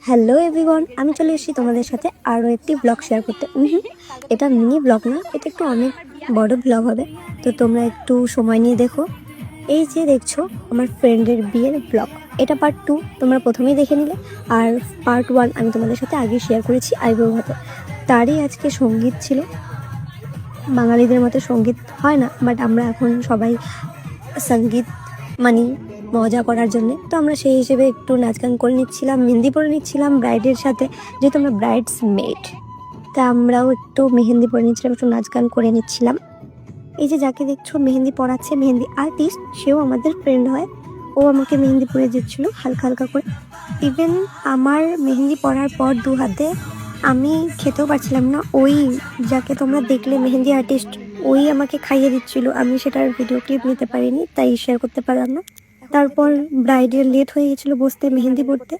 Hello everyone, আমি চলে এসেছি তোমাদের সাথে আরও একটি ব্লগ শেয়ার করতে। এটা মিনি ব্লগ না, এটা একটু অনেক বড় ব্লগ হবে। তো তোমরা একটু সময় নিয়ে দেখো। এই যে দেখছো আমার ফ্রেন্ডের বিয়ের ব্লগ, এটা পার্ট 2 তোমরা প্রথমেই দেখে নিলে। আর পার্ট 1 আমি তোমাদের সাথে আগে শেয়ার করেছি আইবুড়ো ভাতে। তারই আজকে সঙ্গীত ছিল। বাঙালিদের মতো সঙ্গীত হয় না, বাট আমরা এখন সবাই সঙ্গীত মানে মজা করার জন্য, তো আমরা সেই হিসেবে একটু নাচ গান করে নিচ্ছিলাম, মেহেন্দি পরে নিচ্ছিলাম ব্রাইডের সাথে, যেহেতু আমরা ব্রাইডস মেড। তা আমরাও একটু মেহেন্দি পরে নিচ্ছিলাম, একটু নাচ গান করে নিচ্ছিলাম। এই যে যাকে দেখছো মেহেন্দি পরাচ্ছে, মেহেন্দি আর্টিস্ট, সেও আমাদের ফ্রেন্ড হয়। ও আমাকে মেহেন্দি পরে দিচ্ছিল হালকা হালকা করে। ইভেন আমার মেহেন্দি পরার পর 2 হাতে আমি খেতেও পারছিলাম না। ওই যাকে তোমরা দেখলে মেহেন্দি আর্টিস্ট, ওই আমাকে খাইয়ে দিচ্ছিল। আমি সেটার ভিডিও ক্লিপ নিতে পারিনি, তাই শেয়ার করতে পারলাম না। তারপর ব্রাইডের লেট হয়ে গেছিলো বসতে, মেহেন্দি পড়তে।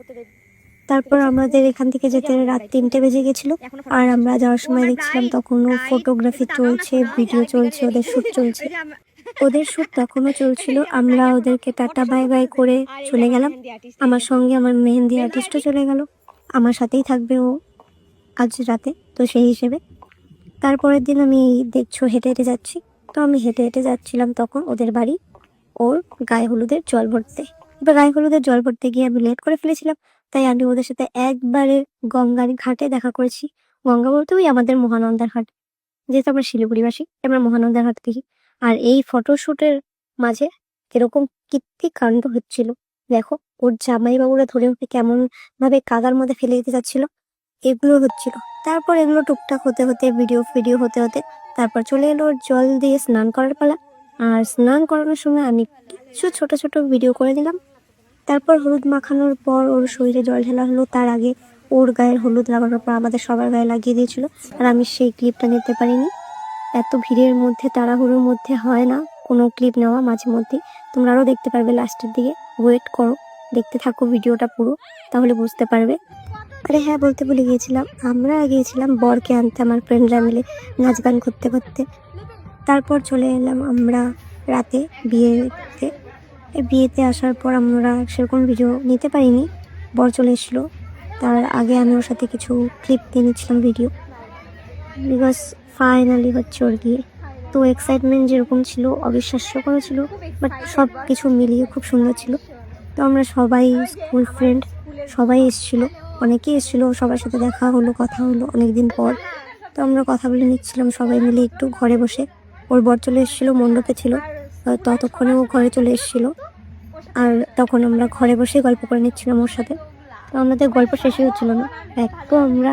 তারপর আমাদের এখান থেকে যেতে রাত 3টে বেজে গেছিলো। আর আমরা যাওয়ার সময় দেখছিলাম তখনও ফটোগ্রাফি চলছে, ভিডিও চলছে, ওদের শ্যুট চলছে। ওদের শ্যুট তখনও চলছিল। আমরা ওদেরকে টাটা বাই বাই করে চলে গেলাম। আমার সঙ্গে আমার মেহেন্দি আর্টিস্টও চলে গেল, আমার সাথেই থাকবে ও আজ রাতে, তো সেই হিসেবে। তারপরের দিন আমি দেখছো হেঁটে হেঁটে যাচ্ছি। তো আমি হেঁটে হেঁটে যাচ্ছিলাম তখন ওদের বাড়ি ওর গায়ে হলুদের জল ভরতে। এবার গায়ে হলুদের জল ভরতে গিয়ে আমি লেট করে ফেলেছিলাম, তাই আমি ওদের সাথে একবারে গঙ্গার ঘাটে দেখা করেছি। গঙ্গা বলতে ওই আমাদের মহানন্দার ঘাট, যেহেতু আমরা শিলিগুড়িবাসী, আমরা মহানন্দার ঘাট দেখি। আর এই ফটোশ্যুটের মাঝে কিরকম কীর্তিকাণ্ড হচ্ছিল দেখো। ওর জামাইবাবুরা ধরে ওকে কেমন ভাবে কাদার মধ্যে ফেলে দিতে যাচ্ছিল, এগুলো হচ্ছিল। তারপর এগুলো টুকটাক হতে হতে ভিডিও হতে হতে তারপর চলে এলো ওর জল দিয়ে স্নান করার পালা। আর স্নান করানোর সময় আমি কিছু ছোট ছোট ভিডিও করে দিলাম। তারপর হলুদ মাখানোর পর ওর শরীরে জল ঢালা হলো, তার আগে ওর গায়ে হলুদ লাগানোর পর আমাদের সবার গায়ে লাগিয়ে দিয়েছিল। আর আমি সেই ক্লিপটা নিতে পারিনি, এত ভিড়ের মধ্যে তাড়াহুড়োর মধ্যে হয় না কোনো ক্লিপ নেওয়া। মাঝে মধ্যেই তোমরা আরও দেখতে পারবে লাস্টের দিকে, ওয়েট করো, দেখতে থাকো ভিডিওটা পুরো, তাহলে বুঝতে পারবে। আরে হ্যাঁ, বলতে ভুলে গিয়েছিলাম, আমরা গিয়েছিলাম বরকে আনতে আমার ফ্রেন্ডরা মিলে নাচ গান করতে করতে। তারপর চলে এলাম আমরা রাতে বিয়েতে। বিয়েতে আসার পর আমরা সেরকম ভিডিও নিতে পারিনি, বর চলে এসেছিলো। তার আগে আমি ওর সাথে কিছু ক্লিপ দিয়ে নিচ্ছিলাম ভিডিও, বিকজ ফাইনালি হচ্ছে ওর বিয়ে। তো এক্সাইটমেন্ট যেরকম ছিল অবিশ্বাস্যকর ছিল, বাট সব কিছু মিলিয়ে খুব সুন্দর ছিল। তো আমরা সবাই স্কুল ফ্রেন্ড সবাই এসেছিলো, অনেকেই এসেছিলো, সবার সাথে দেখা হলো, কথা হলো অনেকদিন পর। তো আমরা কথা বলে নিচ্ছিলাম সবাই মিলে একটু ঘরে বসে। ওর বর চলে এসেছিলো, মণ্ডপে ছিল, ততক্ষণে ও ঘরে চলে এসেছিলো। আর তখন আমরা ঘরে বসে গল্প করে নিচ্ছিলাম ওর সাথে। তো আমাদের গল্প শেষই হচ্ছিল না। তো আমরা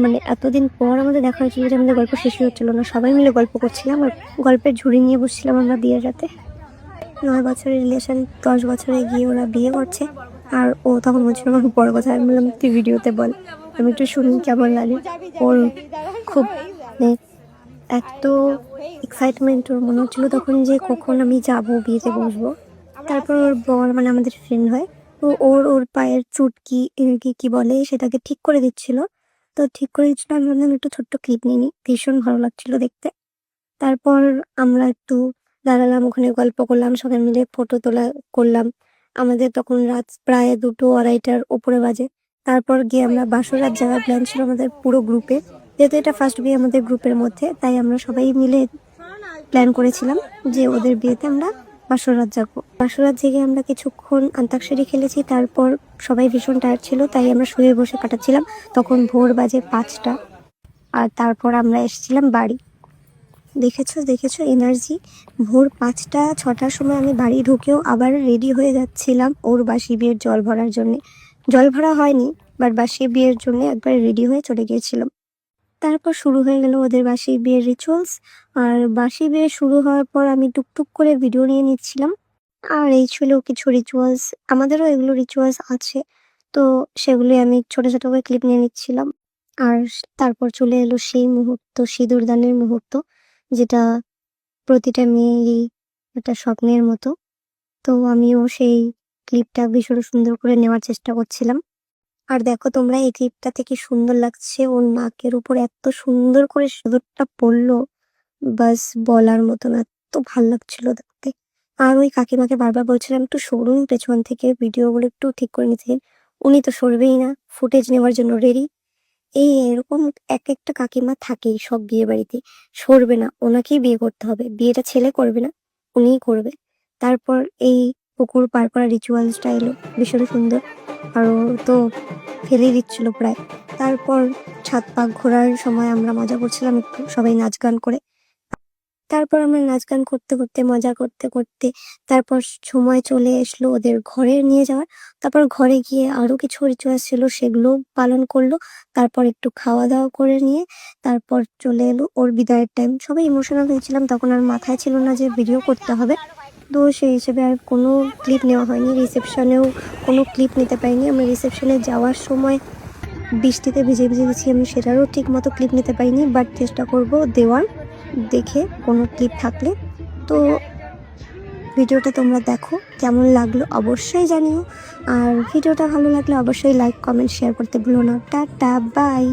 মানে এতদিন পর আমাদের দেখা হয়েছিল যে আমাদের গল্প শেষই হচ্ছিল না, সবাই মিলে গল্প করছিলাম আর গল্পের ঝুড়ি নিয়ে বসছিলাম আমরা বিয়ের রাতে। 9 বছরের রিলেশন, 10 বছরে গিয়ে ওরা বিয়ে করছে। আর ও তখন বলছিল আমার বড় কথা, আমি বললাম তুই ভিডিওতে বল, আমি একটু শুনি কেমন লাগে। ওর খুব এত এক্সাইটমেন্ট, ওর মনে হচ্ছিল তখন যে কখন আমি যাব বিয়েতে বসবো। তারপর ওর বর মানে আমাদের ফ্রেন্ড হয়, তো ওর পায়ের চুটকি কি বলে সেটাকে ঠিক করে দিচ্ছিল। তো ঠিক করে দিচ্ছিল, আমি ভাবলাম একটু ছোট্ট ক্লিপ নিয়ে নিই, ভীষণ ভালো লাগছিল দেখতে। তারপর আমরা একটু দাঁড়ালাম ওখানে, গল্প করলাম, সবাই মিলে ফটো তোলা করলাম। আমাদের তখন রাত প্রায় 2-2:30টার উপরে বাজে। তারপর গিয়ে আমরা বাসরাত যাওয়ার প্ল্যান ছিল আমাদের পুরো গ্রুপে, যেহেতু এটা ফার্স্ট বিয়ে আমাদের গ্রুপের মধ্যে, তাই আমরা সবাই মিলে প্ল্যান করেছিলাম যে ওদের বিয়েতে আমরা বাসরাত যাবো। বাসরাত জেগে আমরা কিছুক্ষণ আন্তাক্ষরী খেলেছি। তারপর সবাই ভীষণ টায়ার্ড ছিল, তাই আমরা শুয়ে বসে কাটাচ্ছিলাম। তখন ভোর বাজে 5টা। আর তারপর আমরা এসেছিলাম বাড়ি। দেখেছো এনার্জি। ভোর 5টা-6টার সময় আমি বাড়ি ঢুকেও আবার রেডি হয়ে যাচ্ছিলাম ওর বাসি বিয়ের জল ভরার জন্যে। জল ভরা হয়নি, বাট বাসি বিয়ের জন্য একবার রেডি হয়ে চলে গিয়েছিলাম। তারপর শুরু হয়ে গেল ওদের বাসি বিয়ের রিচুয়ালস। আর বাসি বিয়ে শুরু হওয়ার পর আমি টুকটুক করে ভিডিও নিয়ে নিচ্ছিলাম। আর এই ছিল কিছু রিচুয়ালস, আমাদেরও এগুলো রিচুয়ালস আছে, তো সেগুলি আমি ছোট ছোট করে ক্লিপ নিয়ে নিচ্ছিলাম। আর তারপর চলে এলো সেই মুহূর্ত, সিঁদুরদানের মুহূর্ত, যেটা প্রতিটা মেয়েরই একটা স্বপ্নের মতো। তো আমিও সেই ক্লিপটা ভীষণ সুন্দর করে নেওয়ার চেষ্টা করছিলাম। আর দেখো তোমরা এই ক্লিপটা থেকে সুন্দর লাগছে, ওর নাকের উপর এত সুন্দর করে সিঁদুরটা পড়লো, বাস বলার মতো না, এত ভাল লাগছিল দেখতে। আর ওই কাকিমাকে বারবার বলছিলাম একটু সরুন পেছন থেকে, ভিডিওগুলো একটু ঠিক করে নিতে। উনি তো সরবেই না, ফুটেজ নেওয়ার জন্য রেডি। এরকম এক একটা কাকিমা থাকেই সব বিয়ে বাড়িতে, সরবে না, ওনাকেই বিয়ে করতে হবে, বিয়েটা ছেলে করবে না, উনিই করবে। তারপর এই পুকুর পার করা রিচুয়ালসটা এলো, ভীষণ সুন্দর। আরও তো ফেলেই দিচ্ছিল প্রায়। তারপর ছাদ পাক ঘোরার সময় আমরা মজা করছিলাম একটু, সবাই নাচ গান করে। তারপর আমরা নাচ গান করতে করতে, মজা করতে করতে, তারপর সময় চলে আসলো ওদের ঘরে নিয়ে যাওয়ার। তারপর ঘরে গিয়ে আরো কিছু রিচুয়ালস ছিল, সেগুলো পালন করলো। তারপর একটু খাওয়া দাওয়া করে নিয়ে তারপর চলে এলো ওর বিদায়ের টাইম। সবাই ইমোশনাল হয়েছিলাম, তখন আর মাথায় ছিল না যে ভিডিও করতে হবে। তো সেই হিসেবে আর কোনো ক্লিপ নেওয়া হয়নি। রিসেপশনেও কোনো ক্লিপ নিতে পারিনি। আমরা রিসেপশনে যাওয়ার সময় বৃষ্টিতে ভিজে ভিজে গেছি, আমি সেটারও ঠিক মতো ক্লিপ নিতে পারিনি, বাট চেষ্টা করব দেওয়ার, দেখে কোনো ক্লিপ থাকলে। তো ভিডিওটা তোমরা দেখো, কেমন লাগলো অবশ্যই জানিও। আর ভিডিওটা ভালো লাগলে অবশ্যই লাইক, কমেন্ট, শেয়ার করতে ভুলো না। Tata, by.